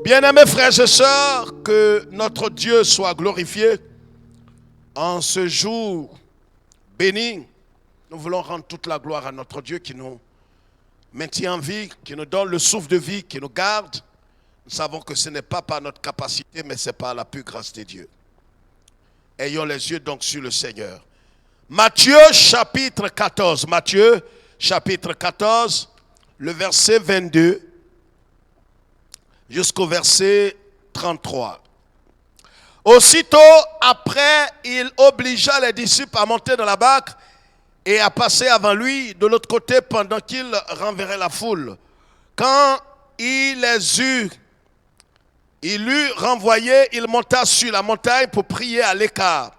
Bien-aimés frères et sœurs, que notre Dieu soit glorifié en ce jour béni. Nous voulons rendre toute la gloire à notre Dieu qui nous maintient en vie, qui nous donne le souffle de vie, qui nous garde. Nous savons que ce n'est pas par notre capacité, mais c'est par la pure grâce de Dieu. Ayons les yeux donc sur le Seigneur. Matthieu chapitre 14. Matthieu chapitre 14, le verset 22 jusqu'au verset 33. Aussitôt après, il obligea les disciples à monter dans la barque et à passer avant lui de l'autre côté pendant qu'il renverrait la foule. Quand il eut renvoyé, il monta sur la montagne pour prier à l'écart.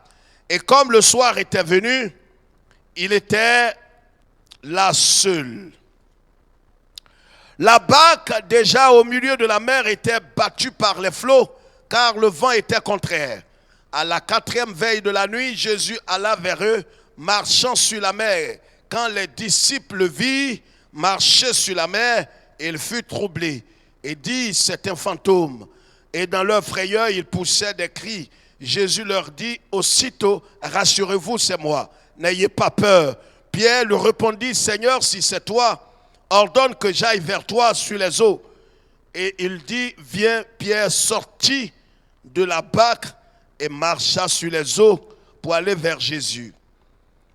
Et comme le soir était venu, il était là seul. La barque, déjà au milieu de la mer, était battue par les flots, car le vent était contraire. À la 4e veille de la nuit, Jésus alla vers eux, marchant sur la mer. Quand les disciples le virent marcher sur la mer, il fut troublé et dit, c'est un fantôme. Et dans leur frayeur, ils poussaient des cris. Jésus leur dit aussitôt, rassurez-vous, c'est moi, n'ayez pas peur. Pierre lui répondit, Seigneur, si c'est toi, ordonne que j'aille vers toi sur les eaux. Et il dit, viens. Pierre sortit de la barque et marcha sur les eaux pour aller vers Jésus.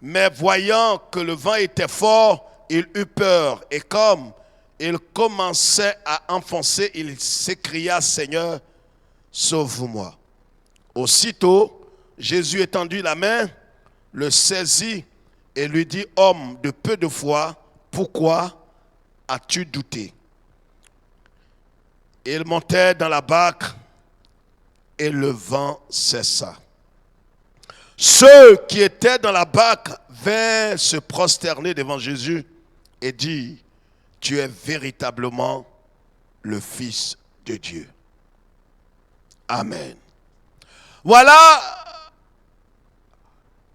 Mais voyant que le vent était fort, il eut peur. Et comme il commençait à enfoncer, il s'écria, Seigneur, sauve-moi. Aussitôt, Jésus étendit la main, le saisit et lui dit, homme de peu de foi, pourquoi as-tu douté? Il montait dans la barque et le vent cessa. Ceux qui étaient dans la barque vinrent se prosterner devant Jésus et dirent, tu es véritablement le Fils de Dieu. Amen. Voilà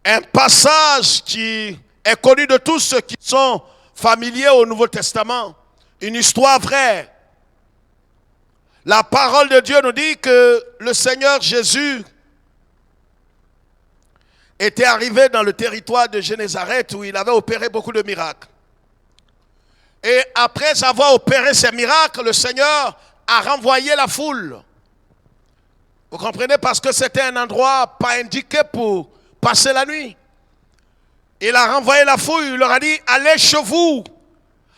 un passage qui est connu de tous ceux qui sont familiers au Nouveau Testament. Une histoire vraie. La parole de Dieu nous dit que le Seigneur Jésus était arrivé dans le territoire de Génézareth où il avait opéré beaucoup de miracles. Et après avoir opéré ces miracles, le Seigneur a renvoyé la foule. Vous comprenez? Parce que c'était un endroit pas indiqué pour passer la nuit. Il a renvoyé la foule, il leur a dit, allez chez vous.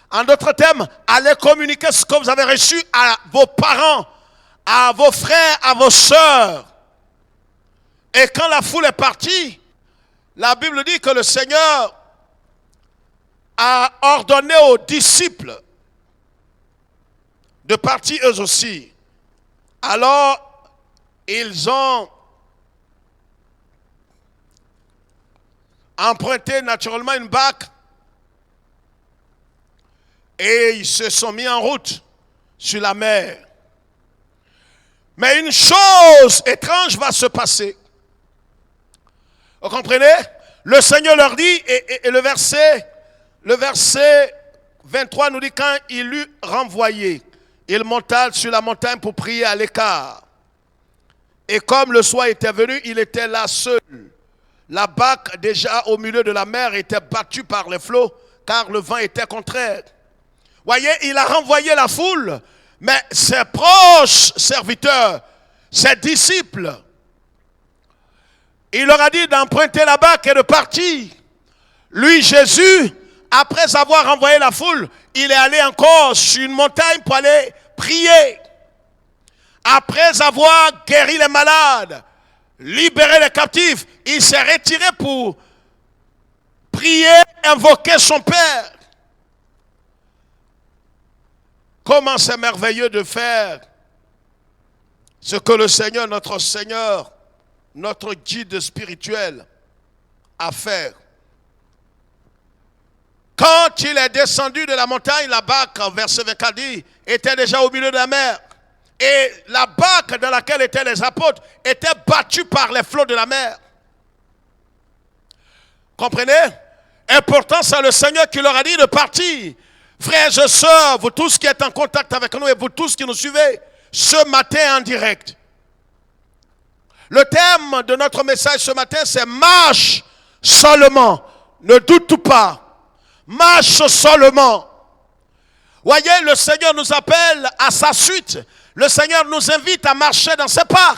En d'autres termes, allez communiquer ce que vous avez reçu à vos parents, à vos frères, à vos sœurs. Et quand la foule est partie, la Bible dit que le Seigneur a ordonné aux disciples de partir eux aussi. Alors, ils ont emprunté naturellement une barque et ils se sont mis en route sur la mer. Mais une chose étrange va se passer. Vous comprenez? Le Seigneur leur dit, et le verset 23 nous dit, quand il eut renvoyé, il monta sur la montagne pour prier à l'écart. Et comme le soir était venu, il était là seul. La barque, déjà au milieu de la mer, était battue par les flots, car le vent était contraire. Voyez, il a renvoyé la foule, mais ses proches serviteurs, ses disciples, il leur a dit d'emprunter la barque et de partir. Lui, Jésus, après avoir renvoyé la foule, il est allé encore sur une montagne pour aller prier. Après avoir guéri les malades, libéré les captifs, il s'est retiré pour prier, invoquer son Père. Comment c'est merveilleux de faire ce que le Seigneur, notre guide spirituel, a fait. Quand il est descendu de la montagne, la barque, verset 24 dit, était déjà au milieu de la mer. Et la barque dans laquelle étaient les apôtres était battue par les flots de la mer. Comprenez? Et pourtant, c'est le Seigneur qui leur a dit de partir. Frères et sœurs, vous tous qui êtes en contact avec nous et vous tous qui nous suivez, ce matin en direct. Le thème de notre message ce matin, c'est marche seulement. Ne doute pas. Marche seulement. Voyez, le Seigneur nous appelle à sa suite. Le Seigneur nous invite à marcher dans ses pas.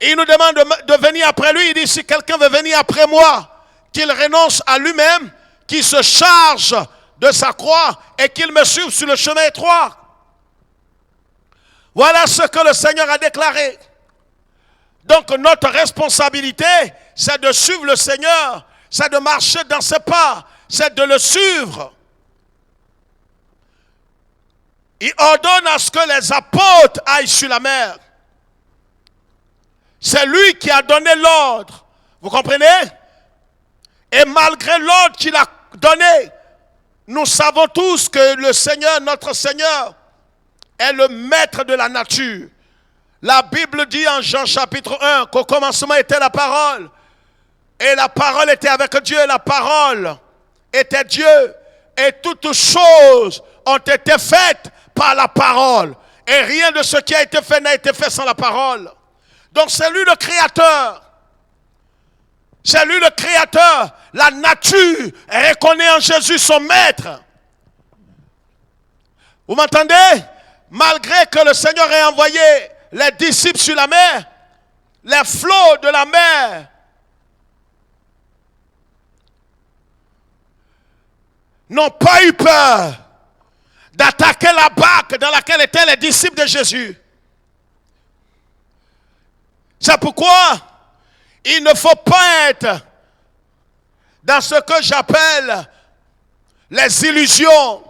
Il nous demande de venir après lui. Il dit, si quelqu'un veut venir après moi, qu'il renonce à lui-même, qu'il se charge de sa croix et qu'il me suive sur le chemin étroit. Voilà ce que le Seigneur a déclaré. Donc notre responsabilité, c'est de suivre le Seigneur, c'est de marcher dans ses pas, c'est de le suivre. Il ordonne à ce que les apôtres aillent sur la mer. C'est lui qui a donné l'ordre. Vous comprenez? Et malgré l'ordre qu'il a donné, nous savons tous que le Seigneur, notre Seigneur, est le maître de la nature. La Bible dit en Jean chapitre 1 qu'au commencement était la parole. Et la parole était avec Dieu, et la parole était Dieu. Et toutes choses ont été faites par la parole. Et rien de ce qui a été fait n'a été fait sans la parole. Donc c'est lui le créateur. C'est lui le créateur. La nature reconnaît en Jésus son maître. Vous m'entendez? Malgré que le Seigneur ait envoyé les disciples sur la mer, les flots de la mer n'ont pas eu peur d'attaquer la barque dans laquelle étaient les disciples de Jésus. C'est pourquoi il ne faut pas être dans ce que j'appelle les illusions.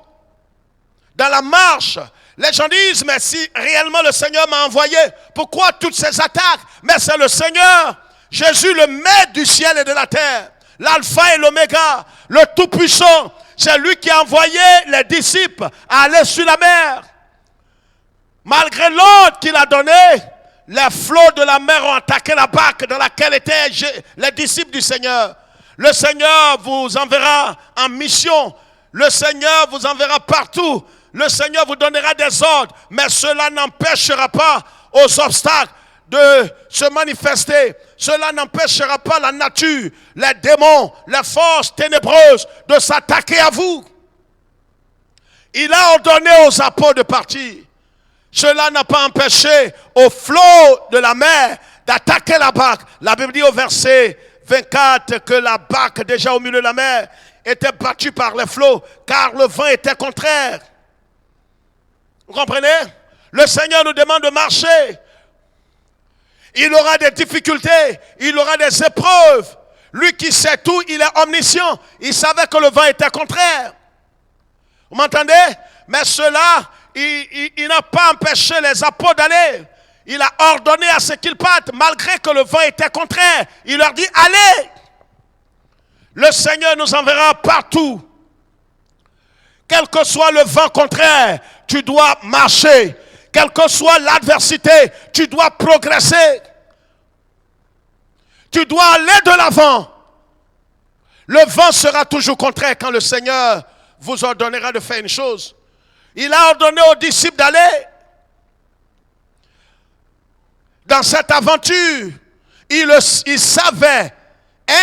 Dans la marche, les gens disent, mais si réellement le Seigneur m'a envoyé, pourquoi toutes ces attaques? Mais c'est le Seigneur, Jésus, le maître du ciel et de la terre, l'alpha et l'oméga, le tout-puissant. C'est lui qui a envoyé les disciples à aller sur la mer. Malgré l'ordre qu'il a donné, les flots de la mer ont attaqué la barque dans laquelle étaient les disciples du Seigneur. Le Seigneur vous enverra en mission. Le Seigneur vous enverra partout. Le Seigneur vous donnera des ordres. Mais cela n'empêchera pas aux obstacles de se manifester. Cela n'empêchera pas la nature, les démons, les forces ténébreuses de s'attaquer à vous. Il a ordonné aux apôtres de partir. Cela n'a pas empêché au flot de la mer d'attaquer la barque. La Bible dit au verset 24 que la barque déjà au milieu de la mer était battue par les flots car le vent était contraire. Vous comprenez? Le Seigneur nous demande de marcher. Il aura des difficultés, il aura des épreuves. Lui qui sait tout, il est omniscient. Il savait que le vent était contraire. Vous m'entendez? Mais cela, il n'a pas empêché les apôtres d'aller. Il a ordonné à ce qu'ils partent, malgré que le vent était contraire. Il leur dit, allez! Le Seigneur nous enverra partout. Quel que soit le vent contraire, tu dois marcher. Quelle que soit l'adversité, tu dois progresser. Tu dois aller de l'avant. Le vent sera toujours contraire quand le Seigneur vous ordonnera de faire une chose. Il a ordonné aux disciples d'aller. Dans cette aventure, il savait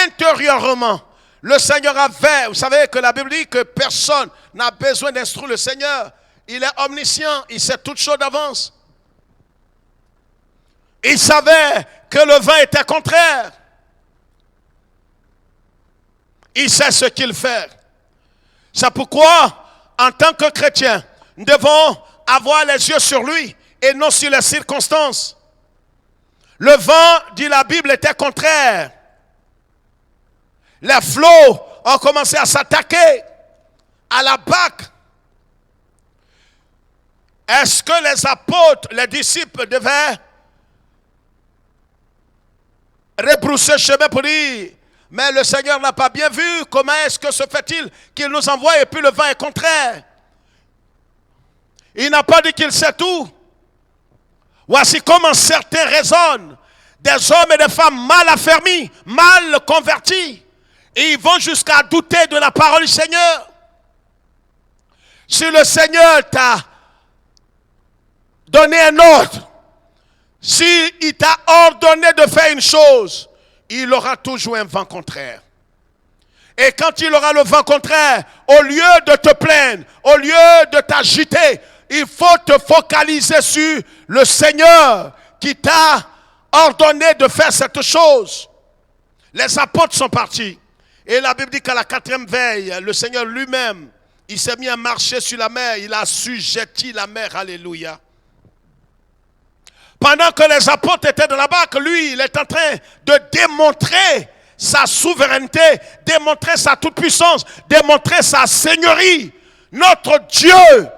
intérieurement. Le Seigneur avait, vous savez que la Bible dit que personne n'a besoin d'instruire le Seigneur. Il est omniscient, il sait toutes choses d'avance. Il savait que le vent était contraire. Il sait ce qu'il fait. C'est pourquoi, en tant que chrétien, nous devons avoir les yeux sur lui et non sur les circonstances. Le vent, dit la Bible, était contraire. Les flots ont commencé à s'attaquer à la barque. Est-ce que les apôtres, les disciples devaient rebrousser chemin pour dire, mais le Seigneur n'a pas bien vu, comment est-ce que se fait-il qu'il nous envoie et puis le vent est contraire? Il n'a pas dit qu'il sait tout. Voici comment certains raisonnent, des hommes et des femmes mal affermis, mal convertis. Et ils vont jusqu'à douter de la parole du Seigneur. Si le Seigneur t'a donné un ordre, s'il t'a ordonné de faire une chose, il aura toujours un vent contraire. Et quand il aura le vent contraire, au lieu de te plaindre, au lieu de t'agiter, il faut te focaliser sur le Seigneur qui t'a ordonné de faire cette chose. Les apôtres sont partis. Et la Bible dit qu'à la 4e veille, le Seigneur lui-même, il s'est mis à marcher sur la mer. Il a assujetti la mer. Alléluia. Pendant que les apôtres étaient dans la barque, lui, il est en train de démontrer sa souveraineté, démontrer sa toute-puissance, démontrer sa seigneurie. Notre Dieu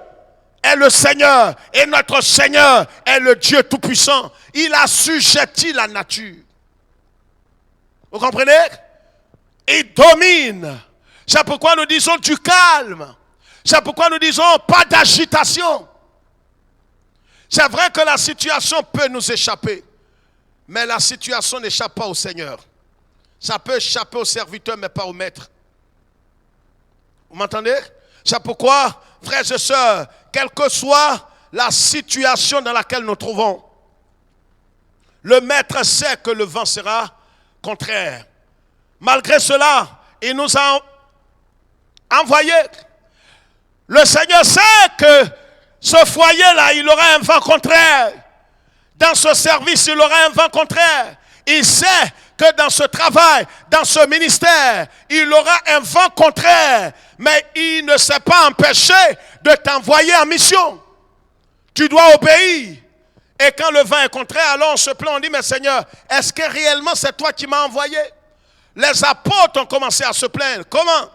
est le Seigneur et notre Seigneur est le Dieu tout-puissant. Il a assujetti la nature. Vous comprenez? Il domine. C'est pourquoi nous disons du calme. C'est pourquoi nous disons pas d'agitation. C'est vrai que la situation peut nous échapper, mais la situation n'échappe pas au Seigneur. Ça peut échapper au serviteur, mais pas au maître. Vous m'entendez? C'est pourquoi, frères et sœurs, quelle que soit la situation dans laquelle nous nous trouvons, le maître sait que le vent sera contraire. Malgré cela, il nous a envoyé. Le Seigneur sait que ce foyer-là, il aura un vent contraire. Dans ce service, il aura un vent contraire. Il sait que dans ce travail, dans ce ministère, il aura un vent contraire. Mais il ne s'est pas empêché de t'envoyer en mission. Tu dois obéir. Et quand le vent est contraire, alors on se plaint, on dit, mais Seigneur, est-ce que réellement c'est toi qui m'as envoyé? Les apôtres ont commencé à se plaindre. Comment?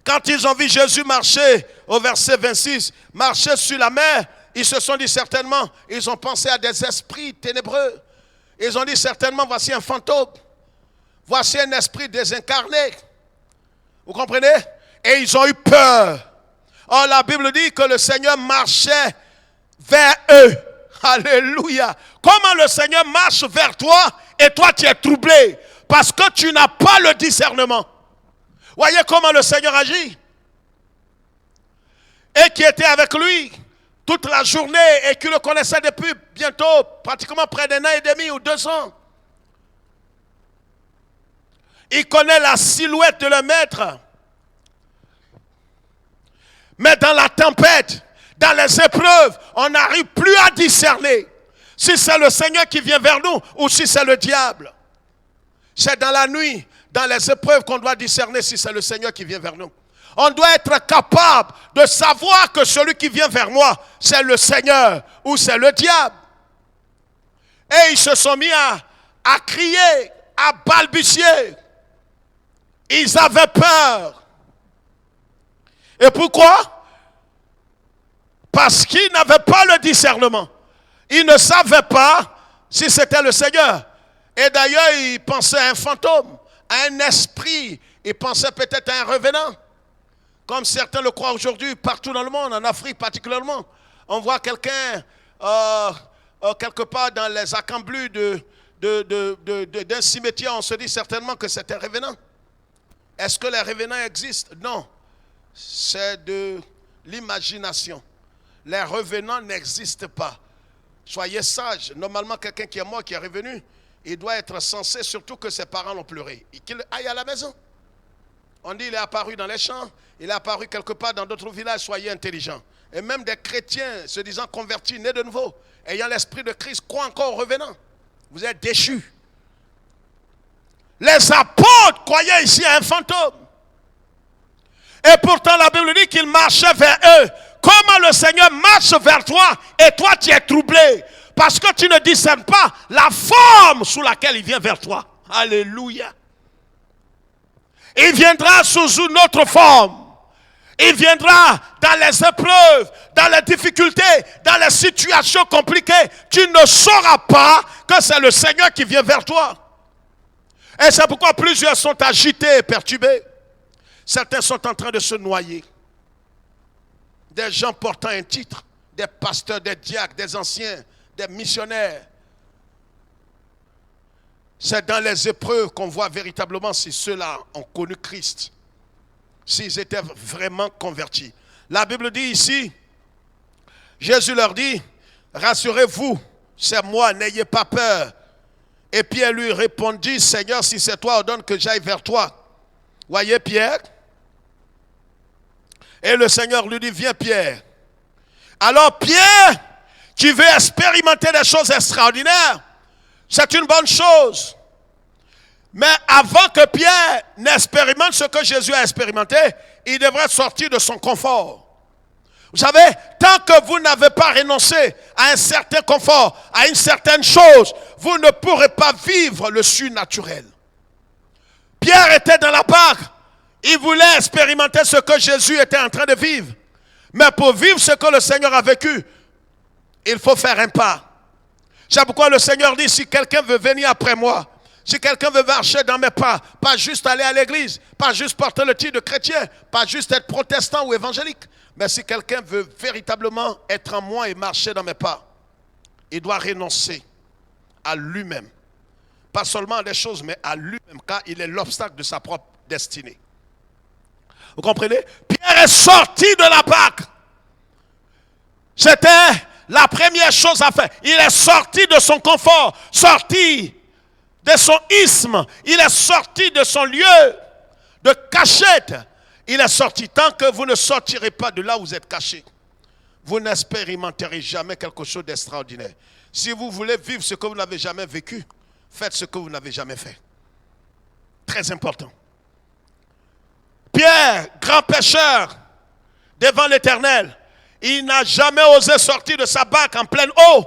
Quand ils ont vu Jésus marcher, au verset 26, marcher sur la mer, ils se sont dit certainement, ils ont pensé à des esprits ténébreux. Ils ont dit certainement, voici un fantôme. Voici un esprit désincarné. Vous comprenez? Et ils ont eu peur. Or, la Bible dit que le Seigneur marchait vers eux. Alléluia. Comment le Seigneur marche vers toi et toi tu es troublé? Parce que tu n'as pas le discernement. Voyez comment le Seigneur agit. Et qui était avec lui toute la journée et qui le connaissait depuis bientôt, pratiquement près d'un an et demi ou 2 ans. Il connaît la silhouette de le maître. Mais dans la tempête, dans les épreuves, on n'arrive plus à discerner si c'est le Seigneur qui vient vers nous ou si c'est le diable. C'est dans la nuit, dans les épreuves qu'on doit discerner si c'est le Seigneur qui vient vers nous. On doit être capable de savoir que celui qui vient vers moi, c'est le Seigneur ou c'est le diable. Et ils se sont mis à crier, à balbutier. Ils avaient peur. Et pourquoi? Parce qu'ils n'avaient pas le discernement. Ils ne savaient pas si c'était le Seigneur. Et d'ailleurs, ils pensaient à un fantôme, à un esprit. Ils pensaient peut-être à un revenant. Comme certains le croient aujourd'hui, partout dans le monde, en Afrique particulièrement. On voit quelqu'un, quelque part dans les accamblures d'un cimetière, on se dit certainement que c'est un revenant. Est-ce que les revenants existent? Non. C'est de l'imagination. Les revenants n'existent pas. Soyez sages. Normalement, quelqu'un qui est mort, qui est revenu, il doit être censé, surtout que ses parents l'ont pleuré, et qu'il aille à la maison. On dit qu'il est apparu dans les champs, il est apparu quelque part dans d'autres villages. Soyez intelligents. Et même des chrétiens se disant convertis, nés de nouveau, ayant l'esprit de Christ, croient encore aux revenants. Vous êtes déchus. Les apôtres croyaient ici à un fantôme. Et pourtant la Bible dit qu'il marchait vers eux. Comment le Seigneur marche vers toi et toi tu es troublé? Parce que tu ne discernes pas la forme sous laquelle il vient vers toi. Alléluia. Il viendra sous une autre forme. Il viendra dans les épreuves, dans les difficultés, dans les situations compliquées. Tu ne sauras pas que c'est le Seigneur qui vient vers toi. Et c'est pourquoi plusieurs sont agités et perturbés. Certains sont en train de se noyer. Des gens portant un titre, des pasteurs, des diacres, des anciens, des missionnaires. C'est dans les épreuves qu'on voit véritablement si ceux-là ont connu Christ, s'ils étaient vraiment convertis. La Bible dit ici, Jésus leur dit, rassurez-vous, c'est moi, n'ayez pas peur. Et Pierre lui répondit, Seigneur, si c'est toi, ordonne que j'aille vers toi. Voyez Pierre? Et le Seigneur lui dit, viens Pierre. Alors Pierre, qui veut expérimenter des choses extraordinaires, c'est une bonne chose. Mais avant que Pierre n'expérimente ce que Jésus a expérimenté, il devrait sortir de son confort. Vous savez, tant que vous n'avez pas renoncé à un certain confort, à une certaine chose, vous ne pourrez pas vivre le surnaturel. Pierre était dans la barque. Il voulait expérimenter ce que Jésus était en train de vivre. Mais pour vivre ce que le Seigneur a vécu, il faut faire un pas. C'est pourquoi le Seigneur dit, si quelqu'un veut venir après moi, si quelqu'un veut marcher dans mes pas, pas juste aller à l'église, pas juste porter le titre de chrétien, pas juste être protestant ou évangélique, mais si quelqu'un veut véritablement être en moi et marcher dans mes pas, il doit renoncer à lui-même. Pas seulement à des choses, mais à lui-même, car il est l'obstacle de sa propre destinée. Vous comprenez? Pierre est sorti de la barque. C'était la première chose à faire. Il est sorti de son confort, sorti de son isthme. Il est sorti de son lieu de cachette. Il est sorti. Tant que vous ne sortirez pas de là où vous êtes caché, vous n'expérimenterez jamais quelque chose d'extraordinaire. Si vous voulez vivre ce que vous n'avez jamais vécu, faites ce que vous n'avez jamais fait. Très important. Pierre, grand pécheur, devant l'Éternel, il n'a jamais osé sortir de sa barque en pleine eau.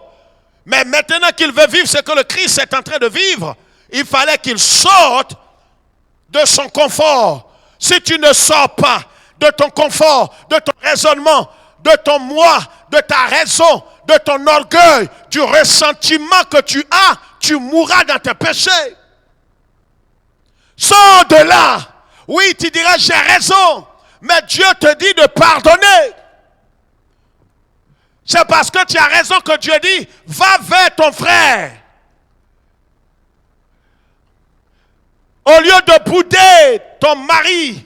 Mais maintenant qu'il veut vivre ce que le Christ est en train de vivre, il fallait qu'il sorte de son confort. Si tu ne sors pas de ton confort, de ton raisonnement, de ton moi, de ta raison, de ton orgueil, du ressentiment que tu as, tu mourras dans tes péchés. Sors de là. Oui, tu diras, j'ai raison. Mais Dieu te dit de pardonner. C'est parce que tu as raison que Dieu dit, va vers ton frère. Au lieu de bouder ton mari,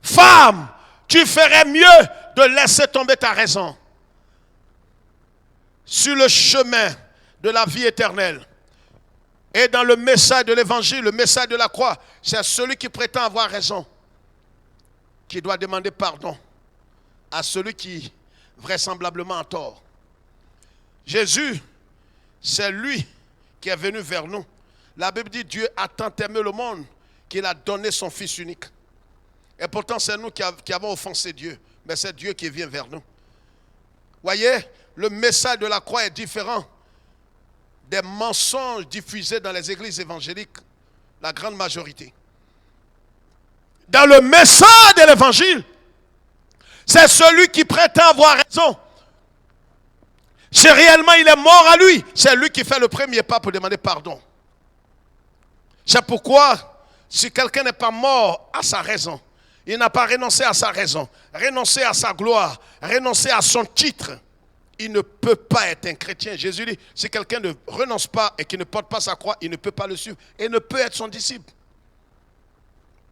femme, tu ferais mieux de laisser tomber ta raison. Sur le chemin de la vie éternelle. Et dans le message de l'évangile, le message de la croix, c'est celui qui prétend avoir raison qui doit demander pardon à celui qui vraisemblablement a tort. Jésus, c'est lui qui est venu vers nous. La Bible dit, Dieu a tant aimé le monde qu'il a donné son Fils unique. Et pourtant, c'est nous qui avons offensé Dieu. Mais c'est Dieu qui vient vers nous. Voyez, le message de la croix est différent des mensonges diffusés dans les églises évangéliques, la grande majorité. Dans le message de l'évangile, c'est celui qui prétend avoir raison. Si réellement il est mort à lui, c'est lui qui fait le premier pas pour demander pardon. C'est pourquoi, si quelqu'un n'est pas mort à sa raison, il n'a pas renoncé à sa raison, renoncé à sa gloire, renoncé à son titre, il ne peut pas être un chrétien. Jésus dit, si quelqu'un ne renonce pas et qui ne porte pas sa croix, il ne peut pas le suivre et ne peut être son disciple.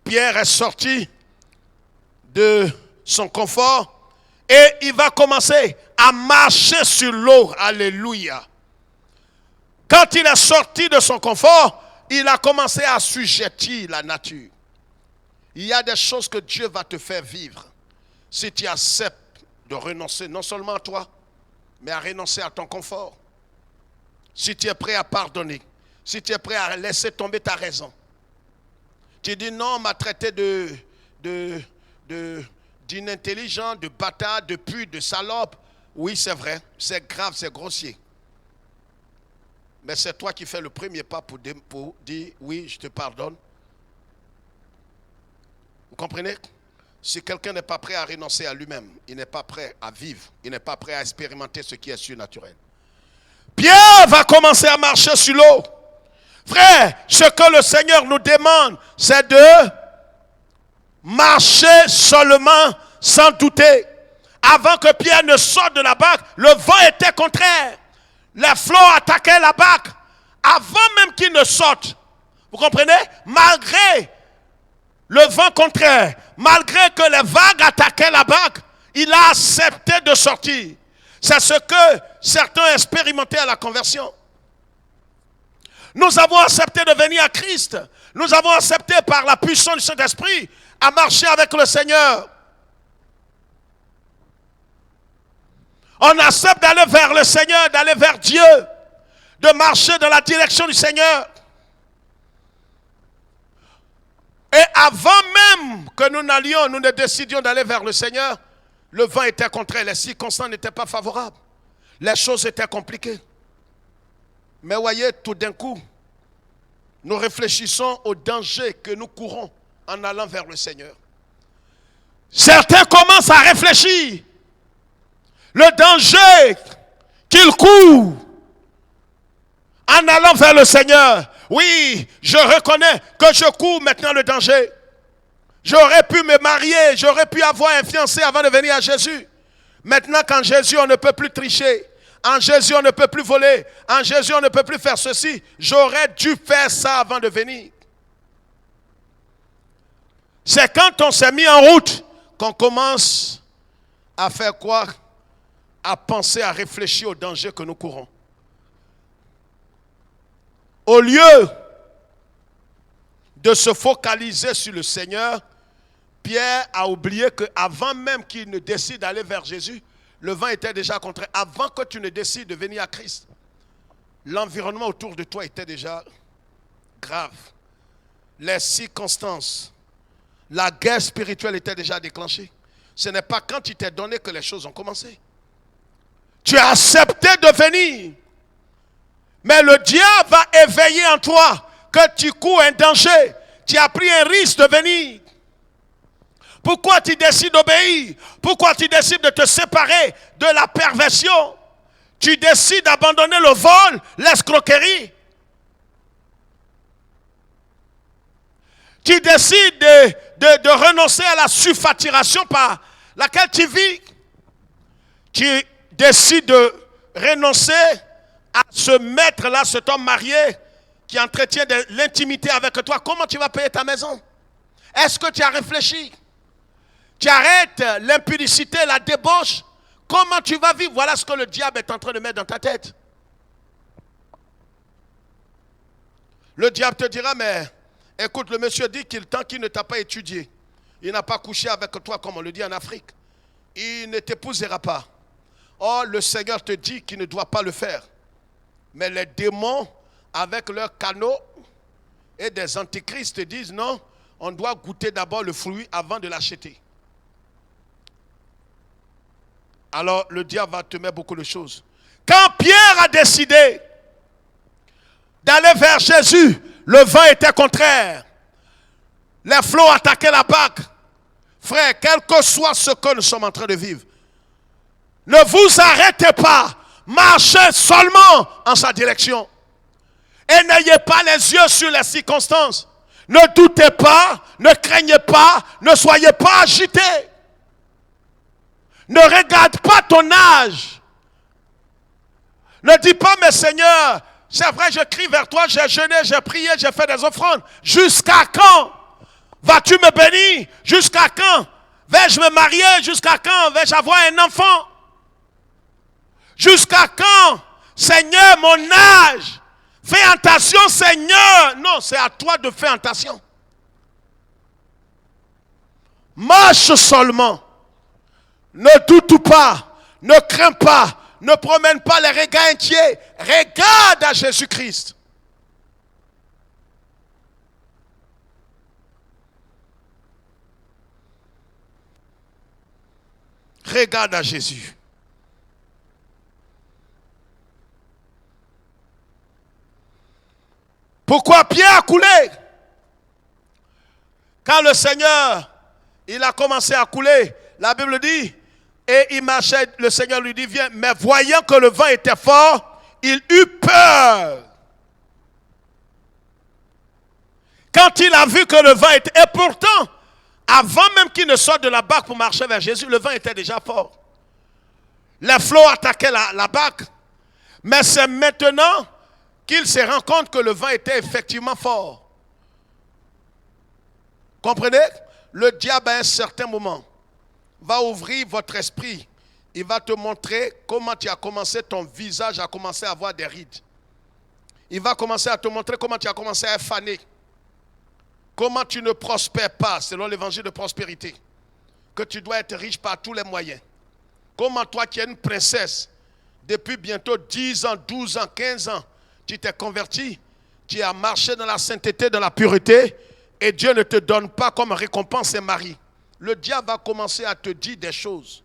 Pierre est sorti de son confort et il va commencer à marcher sur l'eau. Alléluia. Quand il est sorti de son confort, il a commencé à assujettir la nature. Il y a des choses que Dieu va te faire vivre si tu acceptes de renoncer non seulement à toi, mais à renoncer à ton confort. Si tu es prêt à pardonner, si tu es prêt à laisser tomber ta raison. Tu dis non, on m'a traité d'inintelligent, de bâtard, de pute, de salope. Oui, c'est vrai, c'est grave, c'est grossier. Mais c'est toi qui fais le premier pas pour dire oui, je te pardonne. Vous comprenez? Si quelqu'un n'est pas prêt à renoncer à lui-même, il n'est pas prêt à vivre, il n'est pas prêt à expérimenter ce qui est surnaturel. Pierre va commencer à marcher sur l'eau. Frère, ce que le Seigneur nous demande, c'est de marcher seulement sans douter. Avant que Pierre ne sorte de la barque, le vent était contraire. Les flots attaquaient la barque. Avant même qu'il ne sorte, vous comprenez? Malgré le vent contraire, malgré que les vagues attaquaient la barque, il a accepté de sortir. C'est ce que certains expérimentaient à la conversion. Nous avons accepté de venir à Christ. Nous avons accepté par la puissance du Saint-Esprit à marcher avec le Seigneur. On accepte d'aller vers le Seigneur, d'aller vers Dieu, de marcher dans la direction du Seigneur. Et avant même que nous n'allions, nous ne décidions d'aller vers le Seigneur, le vent était contraire, les circonstances n'étaient pas favorables. Les choses étaient compliquées. Mais voyez, tout d'un coup, nous réfléchissons au danger que nous courons en allant vers le Seigneur. Certains commencent à réfléchir. Le danger qu'ils courent en allant vers le Seigneur. Oui, je reconnais que je cours maintenant le danger. J'aurais pu me marier, j'aurais pu avoir un fiancé avant de venir à Jésus. Maintenant, qu'en Jésus, on ne peut plus tricher. En Jésus, on ne peut plus voler. En Jésus, on ne peut plus faire ceci. J'aurais dû faire ça avant de venir. C'est quand on s'est mis en route qu'on commence à faire quoi? À penser, à réfléchir au danger que nous courons. Au lieu de se focaliser sur le Seigneur, Pierre a oublié qu'avant même qu'il ne décide d'aller vers Jésus, le vent était déjà contraire. Avant que tu ne décides de venir à Christ, l'environnement autour de toi était déjà grave. Les circonstances, la guerre spirituelle était déjà déclenchée. Ce n'est pas quand il t'est donné que les choses ont commencé. Tu as accepté de venir. Mais le diable va éveiller en toi que tu cours un danger. Tu as pris un risque de venir. Pourquoi tu décides d'obéir? Pourquoi tu décides de te séparer de la perversion? Tu décides d'abandonner le vol, l'escroquerie. Tu décides de renoncer à la surfacturation par laquelle tu vis. Tu décides de renoncer à ce maître-là, cet homme marié qui entretient de l'intimité avec toi. Comment tu vas payer ta maison? Est-ce que tu as réfléchi? Tu arrêtes l'impudicité, la débauche. Comment tu vas vivre? Voilà ce que le diable est en train de mettre dans ta tête. Le diable te dira, mais écoute, le monsieur dit tant qu'il ne t'a pas étudié, il n'a pas couché avec toi comme on le dit en Afrique, il ne t'épousera pas. Or, le Seigneur te dit qu'il ne doit pas le faire. Mais les démons, avec leurs canaux et des antichrists, te disent non, on doit goûter d'abord le fruit avant de l'acheter. Alors, le diable va te mettre beaucoup de choses. Quand Pierre a décidé d'aller vers Jésus, le vent était contraire. Les flots attaquaient la barque. Frère, quel que soit ce que nous sommes en train de vivre, ne vous arrêtez pas. Marchez seulement en sa direction. Et n'ayez pas les yeux sur les circonstances. Ne doutez pas, ne craignez pas, ne soyez pas agités. Ne regarde pas ton âge. Ne dis pas, mais Seigneur, c'est vrai, je crie vers toi, j'ai jeûné, j'ai prié, j'ai fait des offrandes. Jusqu'à quand vas-tu me bénir? Jusqu'à quand vais-je me marier? Jusqu'à quand vais-je avoir un enfant? Jusqu'à quand, Seigneur, mon âge? Fais attention, Seigneur. Non, c'est à toi de faire attention. Marche seulement. Ne doute pas. Ne crains pas. Ne promène pas les regards entiers. Regarde à Jésus-Christ. Regarde à Jésus. Pourquoi Pierre a coulé? Quand le Seigneur, il a commencé à couler, la Bible dit, et il marchait, le Seigneur lui dit, viens. Mais voyant que le vent était fort, il eut peur. Quand il a vu que le vent était... Et pourtant, avant même qu'il ne sorte de la barque pour marcher vers Jésus, le vent était déjà fort. Les flots attaquaient la barque. Mais c'est maintenant qu'il se rend compte que le vent était effectivement fort. Comprenez? Le diable à un certain moment va ouvrir votre esprit Il va te montrer comment tu as commencé, ton visage a commencé à avoir des rides. Il va commencer à te montrer comment tu as commencé à être fané. Comment tu ne prospères pas selon l'évangile de prospérité. Que tu dois être riche par tous les moyens. Comment toi qui es une princesse, depuis bientôt 10 ans, 12 ans, 15 ans, tu t'es converti, tu as marché dans la sainteté, dans la pureté, et Dieu ne te donne pas comme récompense un mari. Le diable va commencer à te dire des choses.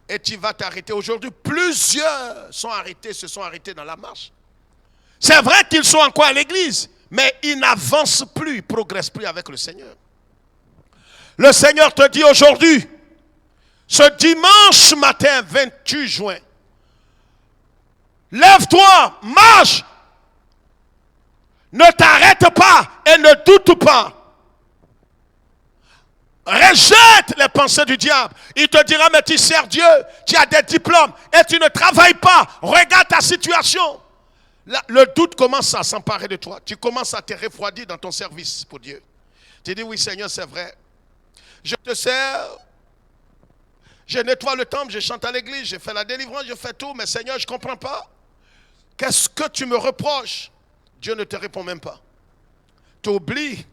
Et tu vas t'arrêter. Aujourd'hui, plusieurs se sont arrêtés dans la marche. C'est vrai qu'ils sont encore à l'église, mais ils n'avancent plus, ils ne progressent plus avec le Seigneur. Le Seigneur te dit aujourd'hui, ce dimanche matin 28 juin, lève-toi, marche, ne t'arrête pas et ne doute pas. Rejette les pensées du diable. Il te dira, mais tu sers Dieu, tu as des diplômes et tu ne travailles pas. Regarde ta situation. Le doute commence à s'emparer de toi. Tu commences à te refroidir dans ton service pour Dieu. Tu dis, oui Seigneur, c'est vrai. Je te sers. Je nettoie le temple, je chante à l'église, je fais la délivrance, je fais tout. Mais Seigneur, je ne comprends pas. Qu'est-ce que tu me reproches? Dieu ne te répond même pas. Tu oublies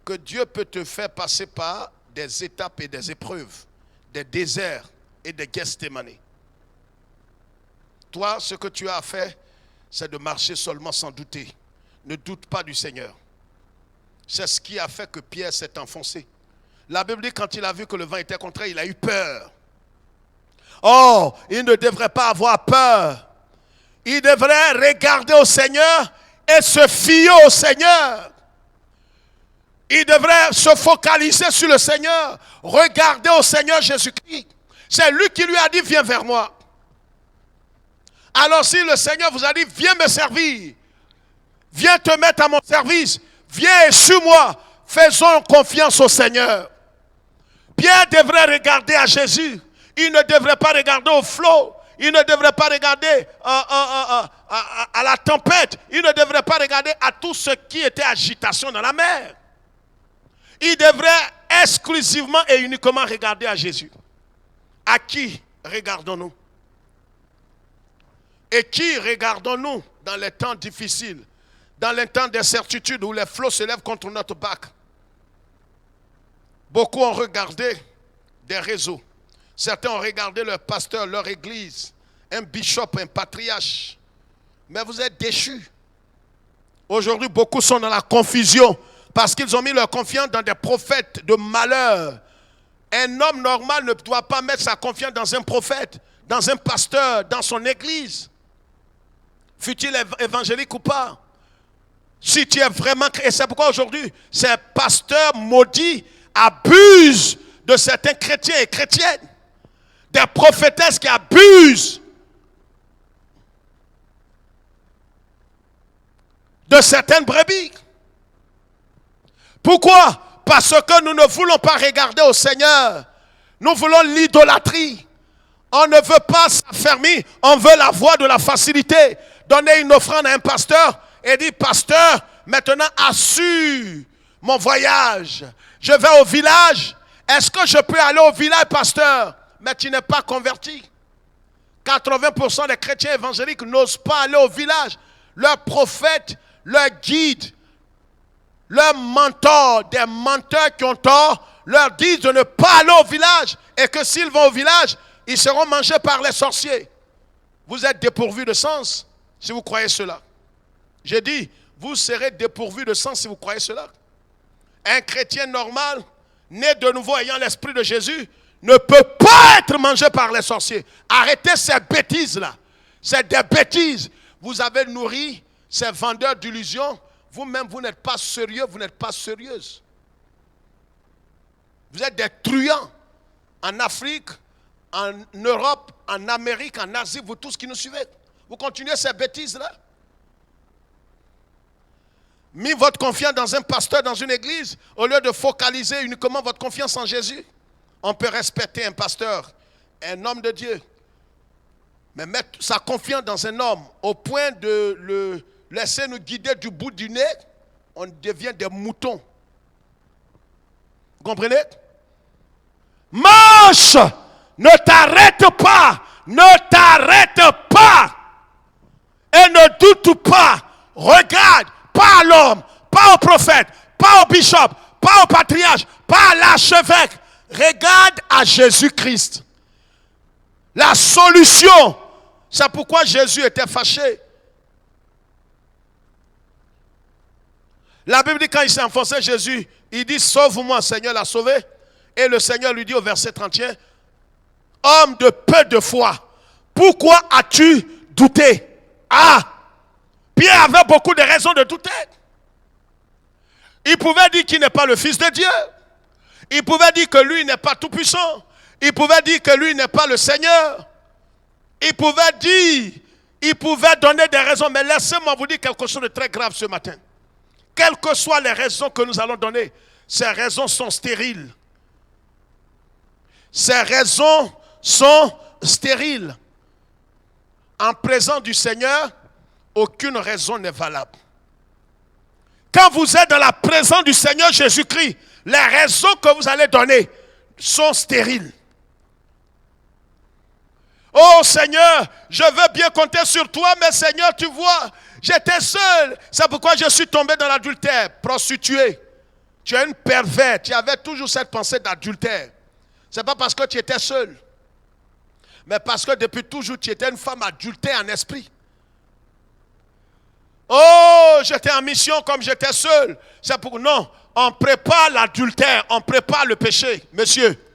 que Dieu peut te faire passer par des étapes et des épreuves, des déserts et des Gethsémani. Toi, ce que tu as à faire, c'est de marcher seulement sans douter. Ne doute pas du Seigneur. C'est ce qui a fait que Pierre s'est enfoncé. La Bible dit, quand il a vu que le vent était contraire, il a eu peur. Oh, il ne devrait pas avoir peur. Il devrait regarder au Seigneur et se fier au Seigneur. Il devrait se focaliser sur le Seigneur. Regarder au Seigneur Jésus-Christ. C'est lui qui lui a dit, viens vers moi. Alors si le Seigneur vous a dit, viens me servir, viens te mettre à mon service, viens et suis-moi, faisons confiance au Seigneur. Pierre devrait regarder à Jésus. Il ne devrait pas regarder au flot. Il ne devrait pas regarder à la tempête. Il ne devrait pas regarder à tout ce qui était agitation dans la mer. Il devrait exclusivement et uniquement regarder à Jésus. À qui regardons-nous? Et qui regardons-nous dans les temps difficiles, dans les temps d'incertitude où les flots se lèvent contre notre bac? Beaucoup ont regardé des réseaux. Certains ont regardé leur pasteur, leur église, un bishop, un patriarche. Mais vous êtes déchus. Aujourd'hui, beaucoup sont dans la confusion parce qu'ils ont mis leur confiance dans des prophètes de malheur. Un homme normal ne doit pas mettre sa confiance dans un prophète, dans un pasteur, dans son église. Fut-il évangélique ou pas? Si tu es vraiment... Et c'est pourquoi aujourd'hui, ces pasteurs maudits abusent de certains chrétiens et chrétiennes. Des prophétesses qui abusent de certaines brebis. Pourquoi? Parce que nous ne voulons pas regarder au Seigneur. Nous voulons l'idolâtrie. On ne veut pas s'affermir, on veut la voie de la facilité. Donner une offrande à un pasteur et dire, pasteur, maintenant assure mon voyage. Je vais au village. Est-ce que je peux aller au village, pasteur? Mais tu n'es pas converti. 80% des chrétiens évangéliques n'osent pas aller au village. Leur prophète, leur guide, leur mentor, des menteurs qui ont tort, leur disent de ne pas aller au village. Et que s'ils vont au village, ils seront mangés par les sorciers. Vous êtes dépourvus de sens si vous croyez cela. J'ai dit, vous serez dépourvus de sens si vous croyez cela. Un chrétien normal, né de nouveau ayant l'esprit de Jésus, ne peut pas être mangé par les sorciers. Arrêtez ces bêtises-là. C'est des bêtises. Vous avez nourri ces vendeurs d'illusions. Vous-même, vous n'êtes pas sérieux, vous n'êtes pas sérieuse. Vous êtes des truands. En Afrique, en Europe, en Amérique, en Asie, vous tous qui nous suivez. Vous continuez ces bêtises-là. Mis votre confiance dans un pasteur, dans une église, au lieu de focaliser uniquement votre confiance en Jésus. On peut respecter un pasteur, un homme de Dieu, mais mettre sa confiance dans un homme au point de le laisser nous guider du bout du nez, on devient des moutons. Vous comprenez? Marche! Ne t'arrête pas. Ne t'arrête pas. Et ne doute pas. Regarde, pas à l'homme, pas au prophète, pas au bishop, pas au patriarche, pas à l'archevêque. Regarde à Jésus-Christ. La solution. C'est pourquoi Jésus était fâché. La Bible dit quand il s'est enfoncé, Jésus, il dit, sauve-moi, Seigneur l'a sauvé. Et le Seigneur lui dit au verset 31, homme de peu de foi, pourquoi as-tu douté? Ah, Pierre avait beaucoup de raisons de douter. Il pouvait dire qu'il n'est pas le Fils de Dieu. Il pouvait dire que lui n'est pas tout puissant. Il pouvait dire que lui n'est pas le Seigneur. Il pouvait dire, il pouvait donner des raisons. Mais laissez-moi vous dire quelque chose de très grave ce matin. Quelles que soient les raisons que nous allons donner, ces raisons sont stériles. Ces raisons sont stériles. En présence du Seigneur, aucune raison n'est valable. Quand vous êtes dans la présence du Seigneur Jésus-Christ, les raisons que vous allez donner sont stériles. Oh Seigneur, je veux bien compter sur toi, mais Seigneur, tu vois, j'étais seul. C'est pourquoi je suis tombé dans l'adultère, prostituée. Tu es une pervers, tu avais toujours cette pensée d'adultère. Ce n'est pas parce que tu étais seul, mais parce que depuis toujours, tu étais une femme adultère en esprit. Oh, j'étais en mission comme j'étais seul. C'est pour non, on prépare l'adultère, on prépare le péché, monsieur.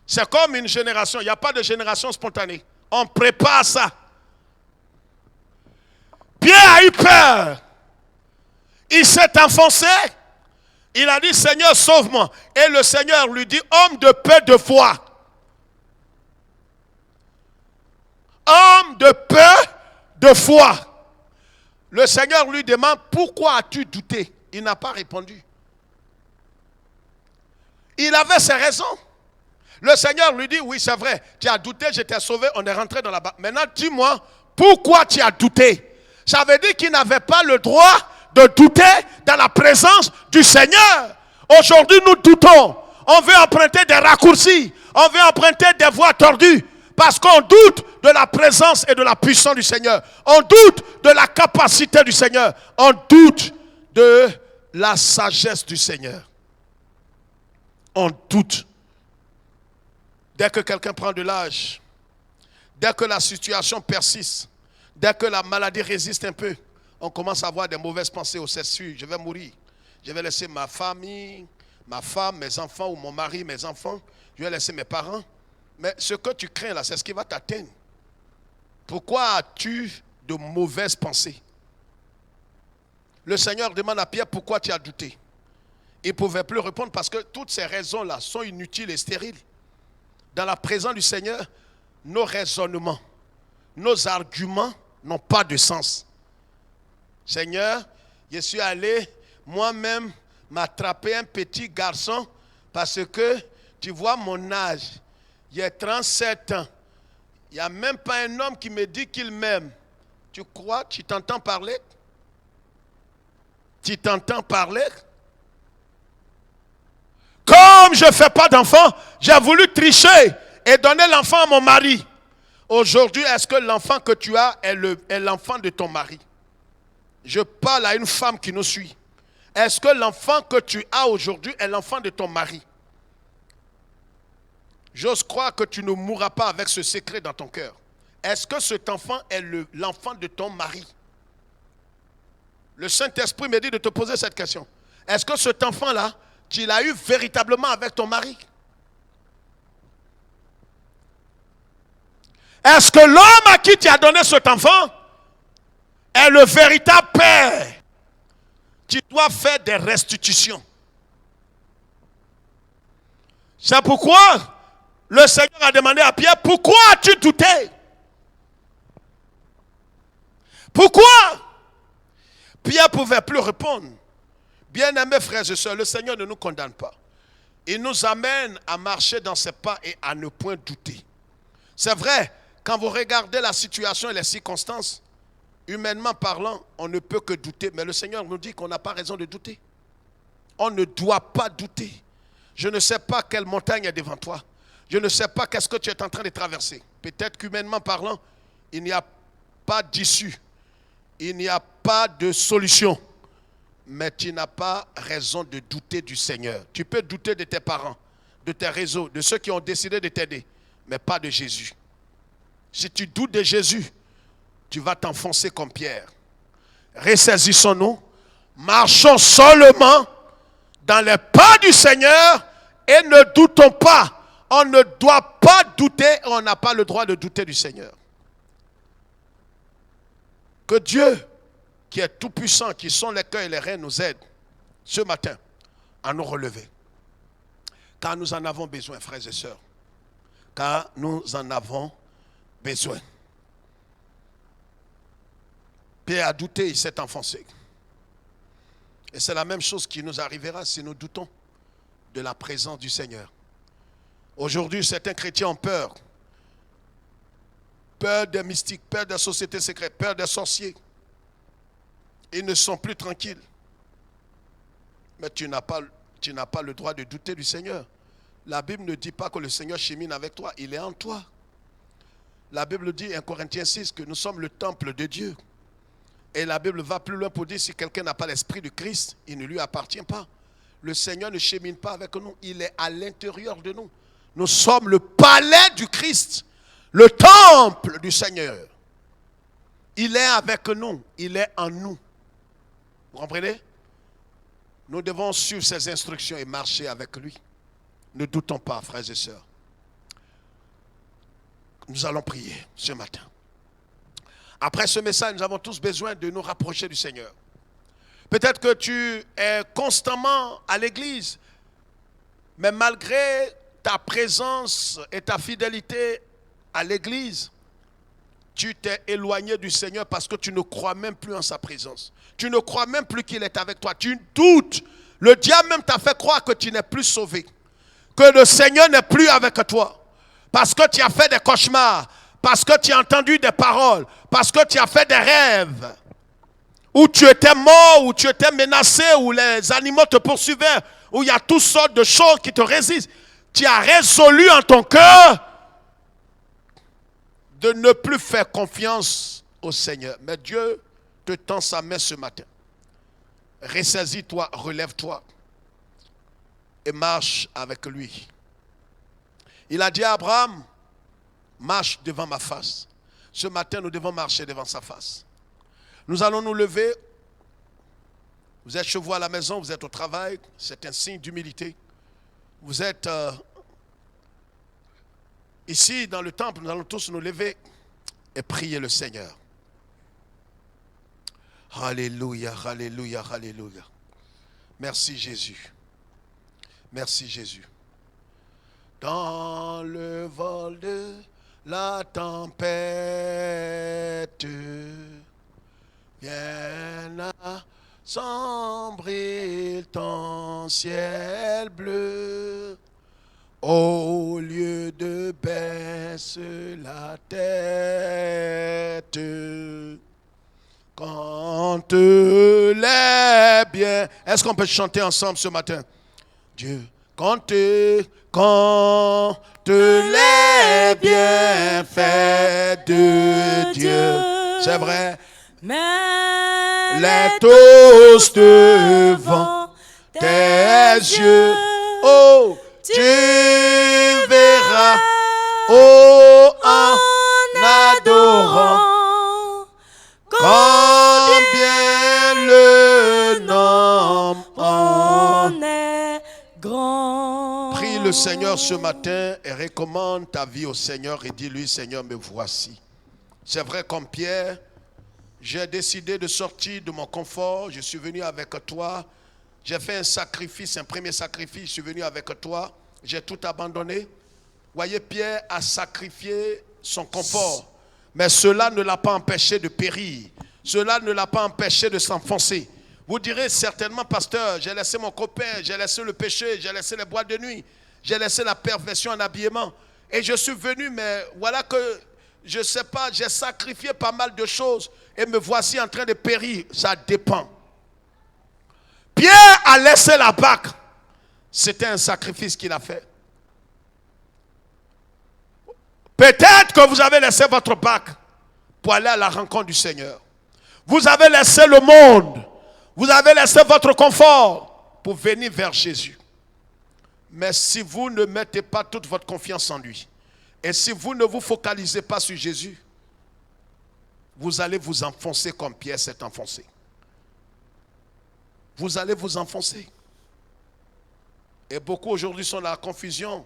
C'est comme une génération, il n'y a pas de génération spontanée. On prépare ça. Pierre a eu peur. Il s'est enfoncé. Il a dit, Seigneur, sauve-moi. Et le Seigneur lui dit, homme de peu de foi. Homme de peu de foi. Le Seigneur lui demande, pourquoi as-tu douté? Il n'a pas répondu. Il avait ses raisons. Le Seigneur lui dit, oui, c'est vrai, tu as douté, je t'ai sauvé, on est rentré dans la barque. Maintenant, dis-moi, pourquoi tu as douté? Ça veut dire qu'il n'avait pas le droit de douter dans la présence du Seigneur. Aujourd'hui, nous doutons. On veut emprunter des raccourcis. On veut emprunter des voies tordues. Parce qu'on doute de la présence et de la puissance du Seigneur. On doute de la capacité du Seigneur. On doute de la sagesse du Seigneur. On doute. Dès que quelqu'un prend de l'âge, dès que la situation persiste, dès que la maladie résiste un peu, on commence à avoir des mauvaises pensées. Oh, c'est sûr, je vais mourir. Je vais laisser ma famille, ma femme, mes enfants, ou mon mari, mes enfants. Je vais laisser mes parents. Mais ce que tu crains là, c'est ce qui va t'atteindre. Pourquoi as-tu de mauvaises pensées? Le Seigneur demande à Pierre, pourquoi tu as douté? Il ne pouvait plus répondre parce que toutes ces raisons-là sont inutiles et stériles. Dans la présence du Seigneur, nos raisonnements, nos arguments n'ont pas de sens. Seigneur, je suis allé moi-même m'attraper un petit garçon parce que tu vois mon âge, j'ai 37 ans. Il n'y a même pas un homme qui me dit qu'il m'aime. Tu crois, tu t'entends parler? Tu t'entends parler? Comme je ne fais pas d'enfant, j'ai voulu tricher et donner l'enfant à mon mari. Aujourd'hui, est-ce que l'enfant que tu as est l'enfant de ton mari? Je parle à une femme qui nous suit. Est-ce que l'enfant que tu as aujourd'hui est l'enfant de ton mari? J'ose croire que tu ne mourras pas avec ce secret dans ton cœur. Est-ce que cet enfant est l'enfant de ton mari? Le Saint-Esprit me dit de te poser cette question. Est-ce que cet enfant-là, tu l'as eu véritablement avec ton mari? Est-ce que l'homme à qui tu as donné cet enfant est le véritable père? Tu dois faire des restitutions. C'est pourquoi le Seigneur a demandé à Pierre, pourquoi as-tu douté? Pourquoi? Pierre ne pouvait plus répondre. Bien-aimés frères et sœurs, le Seigneur ne nous condamne pas. Il nous amène à marcher dans ses pas et à ne point douter. C'est vrai, quand vous regardez la situation et les circonstances, humainement parlant, on ne peut que douter. Mais le Seigneur nous dit qu'on n'a pas raison de douter. On ne doit pas douter. Je ne sais pas quelle montagne est devant toi. Je ne sais pas qu'est-ce que tu es en train de traverser. Peut-être qu'humainement parlant, il n'y a pas d'issue. Il n'y a pas de solution. Mais tu n'as pas raison de douter du Seigneur. Tu peux douter de tes parents, de tes réseaux, de ceux qui ont décidé de t'aider, mais pas de Jésus. Si tu doutes de Jésus, tu vas t'enfoncer comme Pierre. Ressaisissons-nous, marchons seulement dans les pas du Seigneur et ne doutons pas. On ne doit pas douter, on n'a pas le droit de douter du Seigneur. Que Dieu, qui est tout puissant, qui sont les cœurs et les reins, nous aide ce matin à nous relever. Car nous en avons besoin, frères et sœurs. Car nous en avons besoin. Pierre a douté, il s'est enfoncé. Et c'est la même chose qui nous arrivera si nous doutons de la présence du Seigneur. Aujourd'hui, certains chrétiens ont peur. Peur des mystiques, peur des sociétés secrètes, peur des sorciers. Ils ne sont plus tranquilles. Mais tu n'as pas le droit de douter du Seigneur. La Bible ne dit pas que le Seigneur chemine avec toi, il est en toi. La Bible dit, 1 Corinthiens 6, que nous sommes le temple de Dieu. Et la Bible va plus loin pour dire, si quelqu'un n'a pas l'esprit de Christ, il ne lui appartient pas. Le Seigneur ne chemine pas avec nous, il est à l'intérieur de nous. Nous sommes le palais du Christ, le temple du Seigneur. Il est avec nous, il est en nous. Vous comprenez? Nous devons suivre ses instructions et marcher avec lui. Ne doutons pas, frères et sœurs. Nous allons prier ce matin. Après ce message, nous avons tous besoin de nous rapprocher du Seigneur. Peut-être que tu es constamment à l'église, mais malgré ta présence et ta fidélité à l'église, tu t'es éloigné du Seigneur parce que tu ne crois même plus en sa présence. Tu ne crois même plus qu'il est avec toi. Tu doutes. Le diable même t'a fait croire que tu n'es plus sauvé. Que le Seigneur n'est plus avec toi. Parce que tu as fait des cauchemars. Parce que tu as entendu des paroles. Parce que tu as fait des rêves. Où tu étais mort, où tu étais menacé, où les animaux te poursuivaient. Où il y a toutes sortes de choses qui te résistent. Tu as résolu en ton cœur de ne plus faire confiance au Seigneur. Mais Dieu te tend sa main ce matin. Ressaisis-toi, relève-toi et marche avec lui. Il a dit à Abraham, marche devant ma face. Ce matin, nous devons marcher devant sa face. Nous allons nous lever. Vous êtes chez vous à la maison, vous êtes au travail. C'est un signe d'humilité. Vous êtes ici dans le temple. Nous allons tous nous lever et prier le Seigneur. Alléluia, alléluia, alléluia. Merci Jésus. Merci Jésus. Dans le vol de la tempête, viens assombrir ton ciel bleu. Au lieu de baisser la tête, quand les biens... Est-ce qu'on peut chanter ensemble ce matin? Dieu, quand les bienfaits de Dieu, c'est vrai, les tous devant tes yeux, oh, tu verras, oh, en adorant, combien le nom en est grand. Prie le Seigneur ce matin et recommande ta vie au Seigneur et dis-lui, Seigneur, me voici. C'est vrai comme Pierre, j'ai décidé de sortir de mon confort, je suis venu avec toi. J'ai fait un sacrifice, un premier sacrifice, je suis venu avec toi, j'ai tout abandonné. Voyez, Pierre a sacrifié son confort, mais cela ne l'a pas empêché de périr. Cela ne l'a pas empêché de s'enfoncer. Vous direz certainement, pasteur, j'ai laissé mon copain, j'ai laissé le péché, j'ai laissé les boîtes de nuit, j'ai laissé la perversion en habillement. Et je suis venu, mais voilà que, je ne sais pas, j'ai sacrifié pas mal de choses et me voici en train de périr. Ça dépend. Pierre a laissé la barque. C'était un sacrifice qu'il a fait. Peut-être que vous avez laissé votre bac pour aller à la rencontre du Seigneur. Vous avez laissé le monde. Vous avez laissé votre confort pour venir vers Jésus. Mais si vous ne mettez pas toute votre confiance en lui, et si vous ne vous focalisez pas sur Jésus, vous allez vous enfoncer comme Pierre s'est enfoncé. Vous allez vous enfoncer. Et beaucoup aujourd'hui sont dans la confusion.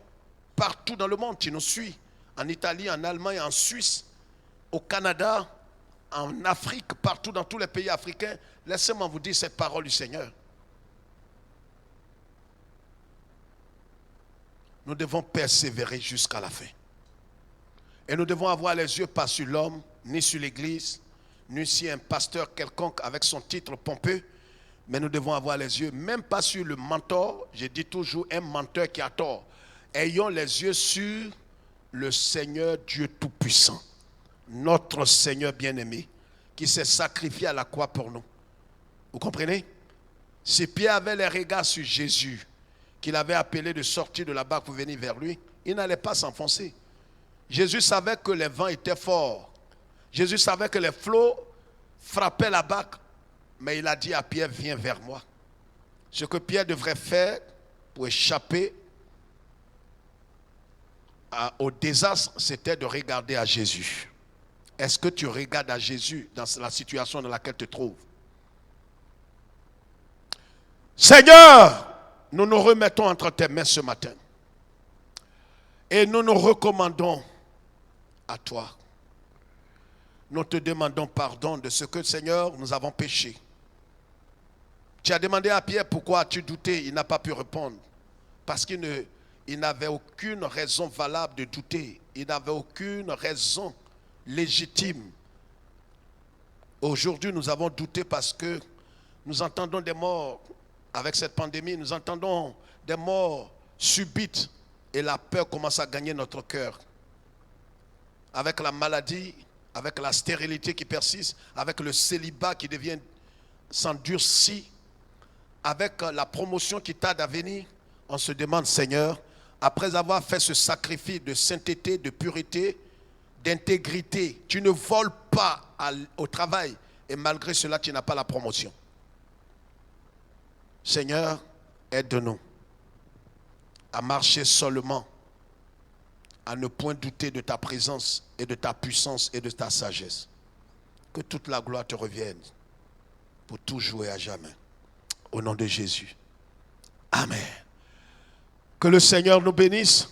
Partout dans le monde, tu nous suis. En Italie, en Allemagne, en Suisse, au Canada, en Afrique, partout dans tous les pays africains. Laissez-moi vous dire cette parole du Seigneur. Nous devons persévérer jusqu'à la fin. Et nous devons avoir les yeux pas sur l'homme, ni sur l'église, ni sur un pasteur quelconque avec son titre pompeux. Mais nous devons avoir les yeux, même pas sur le mentor. Je dis toujours un menteur qui a tort. Ayons les yeux sur le Seigneur Dieu Tout-Puissant. Notre Seigneur bien-aimé, qui s'est sacrifié à la croix pour nous. Vous comprenez? Si Pierre avait les regards sur Jésus, qu'il avait appelé de sortir de la barque pour venir vers lui, il n'allait pas s'enfoncer. Jésus savait que les vents étaient forts. Jésus savait que les flots frappaient la barque. Mais il a dit à Pierre, viens vers moi. Ce que Pierre devrait faire pour échapper au désastre, c'était de regarder à Jésus. Est-ce que tu regardes à Jésus dans la situation dans laquelle tu te trouves? Seigneur, nous nous remettons entre tes mains ce matin. Et nous nous recommandons à toi. Nous te demandons pardon de ce que, Seigneur, nous avons péché. Tu as demandé à Pierre pourquoi as-tu douté. Il n'a pas pu répondre. Parce qu'il n'avait aucune raison valable de douter. Il n'avait aucune raison légitime. Aujourd'hui, nous avons douté parce que nous entendons des morts. Avec cette pandémie, nous entendons des morts subites. Et la peur commence à gagner notre cœur. Avec la maladie, avec la stérilité qui persiste, avec le célibat qui devient s'endurcit, avec la promotion qui tarde à venir, on se demande, Seigneur, après avoir fait ce sacrifice de sainteté, de pureté, d'intégrité, tu ne voles pas au travail et malgré cela, tu n'as pas la promotion. Seigneur, aide-nous à marcher seulement, à ne point douter de ta présence et de ta puissance et de ta sagesse. Que toute la gloire te revienne pour toujours et à jamais. Au nom de Jésus. Amen. Que le Seigneur nous bénisse.